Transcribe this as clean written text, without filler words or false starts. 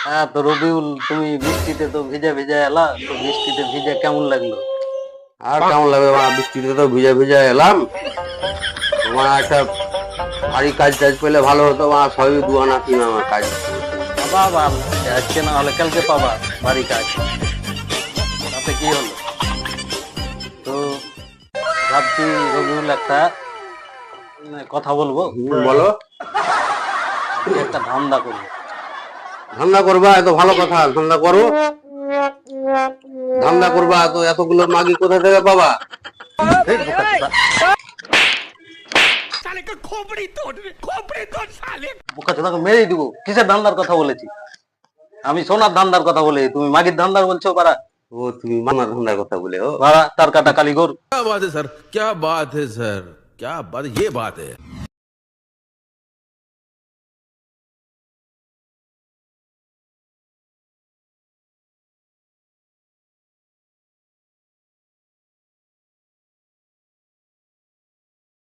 হ্যাঁ তো রবিউল, তুমি বৃষ্টিতে তো ভিজা ভিজা এলা, তো বৃষ্টিতে ভিজা কেমন লাগলো? আর কেমন লাগবে মা, বৃষ্টিতে তো ভিজা ভিজা এলাম। তোমার একটা ভারী কাজ টাজ পেলে ভালো হতো মা, সবই দুয়ানা তিন আমার কাজ। পাবা আজকে না হলে কালকে পাবা বাড়ি কাজ, তাতে কি হলো? তো ভাবছি রবিউল একটা কথা বলবো, বলো। একটা ধান্দা করবো। ধান্দা করবা? এত ভালো কথা, ধান্দা করো। ধান্দা করবা তো এতগুলো মাগি কোথা থেকে পাবা? এই বোকাচোদা, বোকাচোদাকে মেরেই দিব। কিসের ধান্দার কথা বলেছি? আমি সোনার ধান্দার কথা বলে, তুমি মাগির ধান্দার বলছো? পারা ও তুমি মামা ধান্দার কথা বলে? ও পারা তার কাটা কালীগর। क्या बात है सर, क्या बात है सर, क्या बात, ये बात है।